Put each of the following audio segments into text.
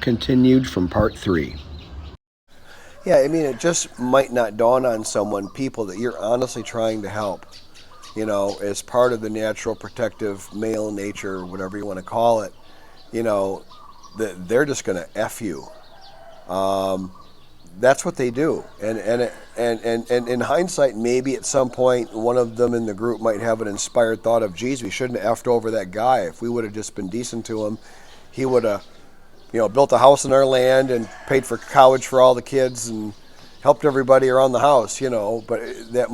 continued from part 3. Yeah, I mean, it just might not dawn on people that you're honestly trying to help, as part of the natural protective male nature, whatever you want to call it, you know, that they're just going to F you. Um, that's what they do. And in hindsight, maybe at some point, one of them in the group might have an inspired thought of, geez, we shouldn't have effed over that guy. If we would have just been decent to him, he would have built a house on our land and paid for college for all the kids and helped everybody around the house, but that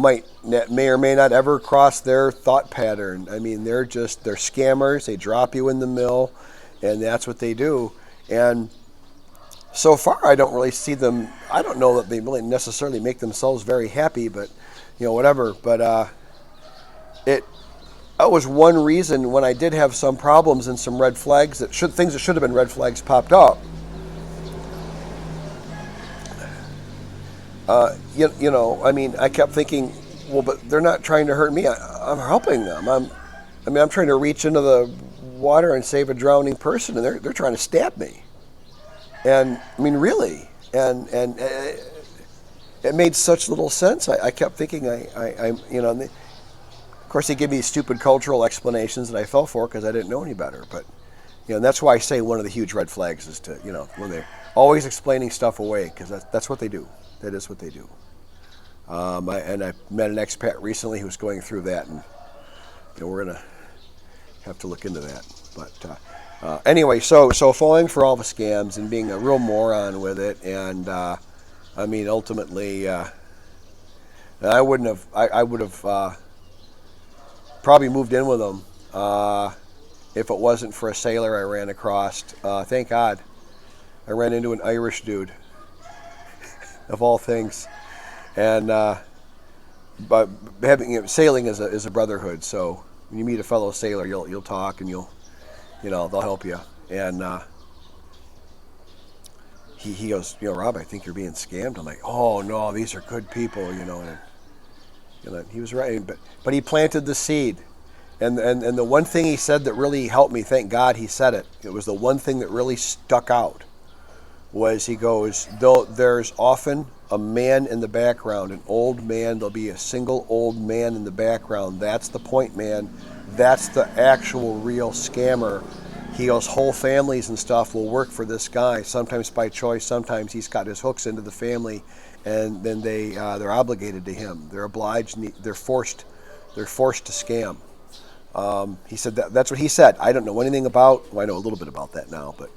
may or may not ever cross their thought pattern. I mean, they're scammers. They drop you in the mill, and that's what they do. And so far, I don't really see them. I don't know that they really necessarily make themselves very happy, but whatever. But it that was one reason when I did have some problems and some red flags things that should have been red flags popped up. I mean, I kept thinking, well, but they're not trying to hurt me. I'm helping them. I'm trying to reach into the water and save a drowning person, and they're trying to stab me. And I mean, really, and it made such little sense. I kept thinking, of course, they give me stupid cultural explanations that I fell for because I didn't know any better. But and that's why I say one of the huge red flags is to when they're always explaining stuff away, because that's what they do. That is what they do. I met an expat recently who was going through that, and we're gonna have to look into that. But anyway, so falling for all the scams and being a real moron with it, and I mean, ultimately, I would have probably moved in with them if it wasn't for a sailor I ran across. Thank God, I ran into an Irish dude, of all things, and but sailing is a brotherhood. So when you meet a fellow sailor, you'll talk and they'll help you. And he goes, Rob, I think you're being scammed. I'm like, oh no, these are good people, and he was right, but he planted the seed. And the one thing he said that really helped me, thank God he said it. It was the one thing that really stuck out. Was he goes, though there's often a man in the background, an old man, there'll be a single old man in the background. That's the point man. That's the actual real scammer. He goes, whole families and stuff will work for this guy, sometimes by choice, sometimes he's got his hooks into the family, and then they're obligated to him. They're obliged, they're forced to scam. He said that's what he said. I don't know anything about, well, I know a little bit about that now, but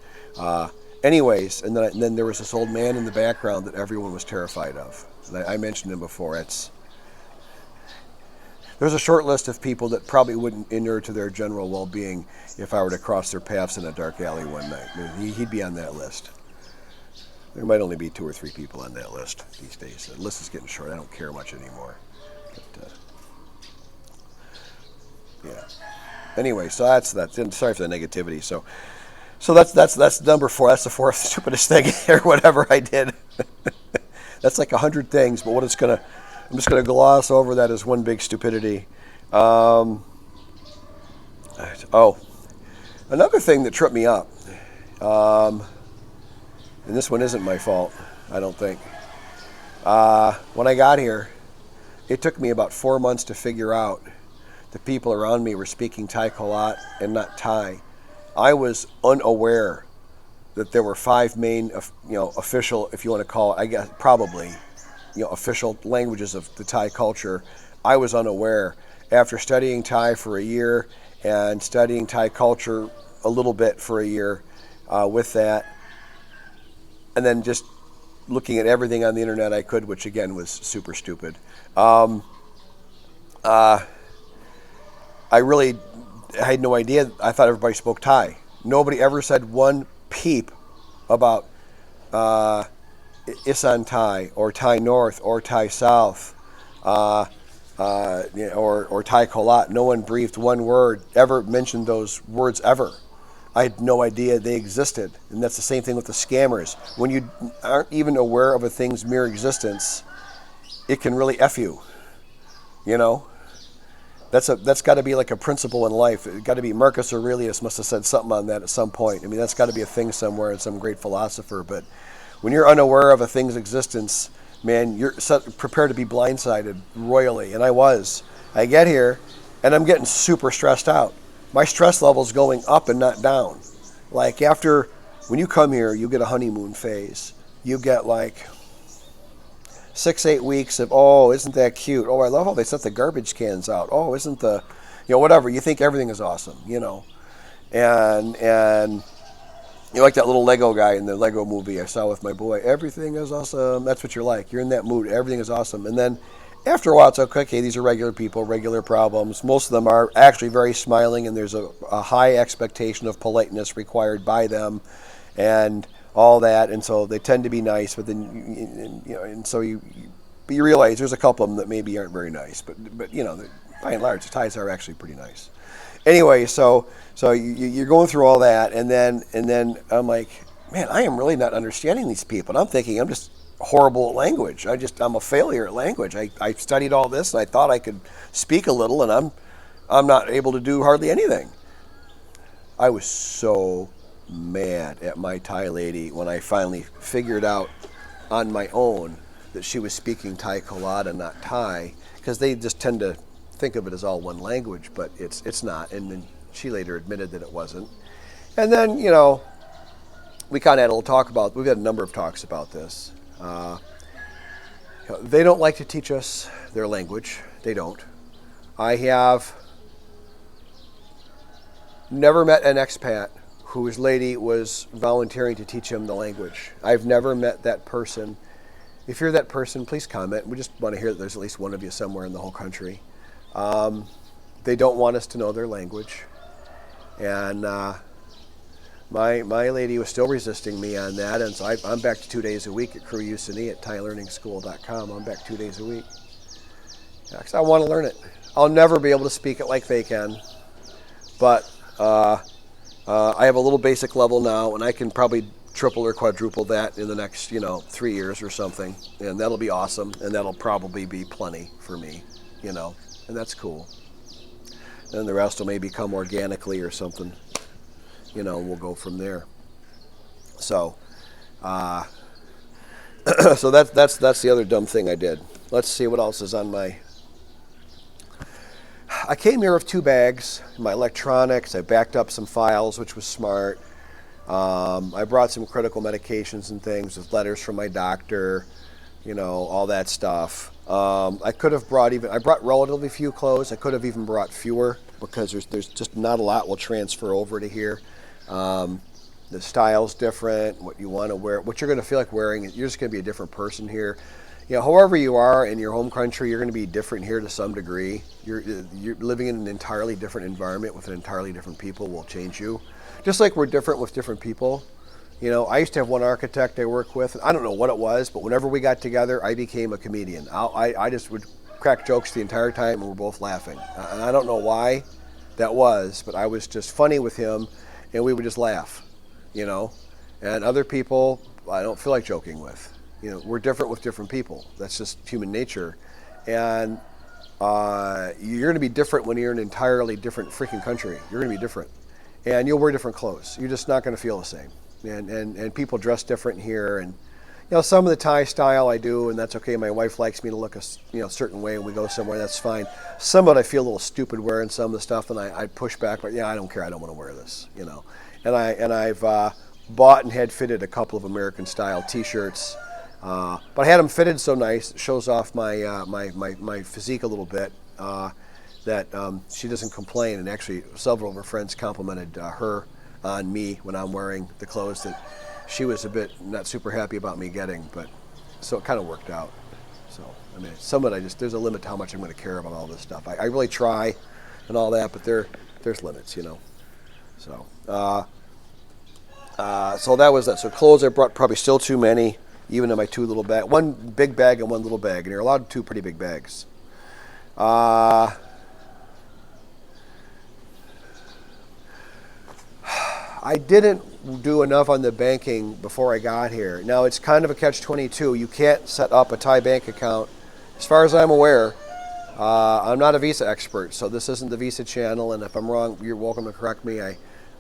anyways, and then there was this old man in the background that everyone was terrified of. And I mentioned him before. There's a short list of people that probably wouldn't inure to their general well-being if I were to cross their paths in a dark alley one night. I mean, he'd be on that list. There might only be 2 or 3 people on that list these days. The list is getting short. I don't care much anymore. But, yeah. Anyway, so that's that. Sorry for the negativity. So that's number 4. That's the 4th stupidest thing or whatever I did. That's like 100 things, but I'm just gonna gloss over that as one big stupidity. Another thing that tripped me up, and this one isn't my fault, I don't think. When I got here, it took me about 4 months to figure out the people around me were speaking Thai Kalat and not Thai. I was unaware that there were 5 main, official, if you want to call it, I guess probably, official languages of the Thai culture. I was unaware. After studying Thai for a year and studying Thai culture a little bit for a year with that, and then just looking at everything on the internet I could, which again was super stupid. I had no idea. I thought everybody spoke Thai. Nobody ever said one peep about Isan Thai or Thai North or Thai South or Thai Kolat. No one breathed one word, ever mentioned those words ever. I had no idea they existed. And that's the same thing with the scammers. When you aren't even aware of a thing's mere existence, it can really F you, That's got to be like a principle in life. It got to be Marcus Aurelius must have said something on that at some point. I mean, that's got to be a thing somewhere in some great philosopher. But when you're unaware of a thing's existence, man, you're prepared to be blindsided royally. And I was. I get here, and I'm getting super stressed out. My stress level's going up and not down. Like when you come here, you get a honeymoon phase. You get like 6-8 weeks of, oh, isn't that cute? Oh, I love how they set the garbage cans out. Oh, isn't whatever. You think everything is awesome, and you're like that little Lego guy in the Lego movie I saw with my boy. Everything is awesome. That's what you're like. You're in that mood. Everything is awesome. And then after a while, it's okay, these are regular people, regular problems. Most of them are actually very smiling, and there's a high expectation of politeness required by them, and all that, and so they tend to be nice. But then, and so you realize there's a couple of them that maybe aren't very nice. But by and large, the Thais are actually pretty nice. Anyway, so you're going through all that, and then I'm like, man, I am really not understanding these people. And I'm thinking I'm just horrible at language. I'm a failure at language. I studied all this, and I thought I could speak a little, and I'm not able to do hardly anything. I was so mad at my Thai lady when I finally figured out on my own that she was speaking Thai Kolada, not Thai, because they just tend to think of it as all one language, but it's not. And then she later admitted that it wasn't. And then, we kind of had a little talk we've had a number of talks about this. They don't like to teach us their language. They don't. I have never met an expat whose lady was volunteering to teach him the language. I've never met that person. If you're that person, please comment. We just want to hear that there's at least one of you somewhere in the whole country. They don't want us to know their language. And my lady was still resisting me on that, and so I'm back to 2 days a week at Crew Usini at ThaiLearningschool.com. I'm back 2 days a week. Yeah, 'cause I want to learn it. I'll never be able to speak it like they can, but I have a little basic level now, and I can probably triple or quadruple that in the next, 3 years or something, and that'll be awesome, and that'll probably be plenty for me, and that's cool. And the rest will maybe come organically or something, we'll go from there. So, so that's the other dumb thing I did. Let's see what else is on my. I came here with 2 bags, my electronics. I backed up some files, which was smart. I brought some critical medications and things with letters from my doctor, all that stuff. I brought relatively few clothes. I could have even brought fewer because there's just not a lot will transfer over to here. The style's different, what you want to wear, what you're going to feel like wearing. You're just going to be a different person here. However you are in your home country, you're going to be different here to some degree. You're living in an entirely different environment with an entirely different people will change you. Just like we're different with different people. I used to have one architect I worked with. I don't know what it was, but whenever we got together, I became a comedian. I just would crack jokes the entire time, and we're both laughing. And I don't know why that was, but I was just funny with him, and we would just laugh, And other people, I don't feel like joking with. We're different with different people. That's just human nature. And you're going to be different when you're in an entirely different freaking country. You're going to be different. And you'll wear different clothes. You're just not going to feel the same. And people dress different here. And, some of the Thai style I do, and that's okay. My wife likes me to look a certain way when we go somewhere. That's fine. Some of it I feel a little stupid wearing some of the stuff, and I push back. But, I don't care. I don't want to wear this, And I've bought and had fitted a couple of American-style T-shirts. But I had them fitted so nice, it shows off my physique a little bit, that she doesn't complain. And actually, several of her friends complimented her on me when I'm wearing the clothes that she was a bit not super happy about me getting. But so it kind of worked out. So, some of it there's a limit to how much I'm going to care about all this stuff. I really try and all that, but there's limits, So, so that was that. So clothes I brought probably still too many. Even in my 2 little bags, 1 big bag and 1 little bag, and you're allowed 2 pretty big bags. I didn't do enough on the banking before I got here. Now, it's kind of a catch-22. You can't set up a Thai bank account, as far as I'm aware, I'm not a visa expert, so this isn't the visa channel, and if I'm wrong, you're welcome to correct me.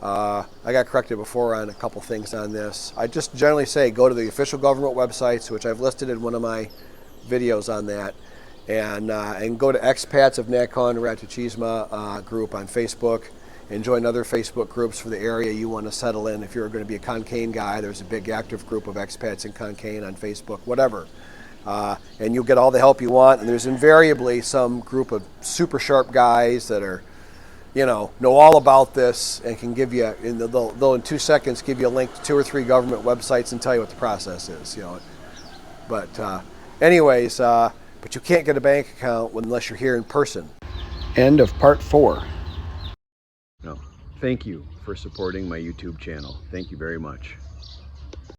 I got corrected before on a couple things on this. I just generally say go to the official government websites, which I've listed in one of my videos on that, and go to Expats of Nakhon Ratchasima group on Facebook, and join other Facebook groups for the area you want to settle in. If you're going to be a Concane guy, there's a big active group of expats in Concane on Facebook, whatever. And you'll get all the help you want, and there's invariably some group of super sharp guys that are, know all about this and can give you, they'll in 2 seconds give you a link to 2 or 3 government websites and tell you what the process is, But anyways, but you can't get a bank account unless you're here in person. End of part 4. No, thank you for supporting my YouTube channel. Thank you very much.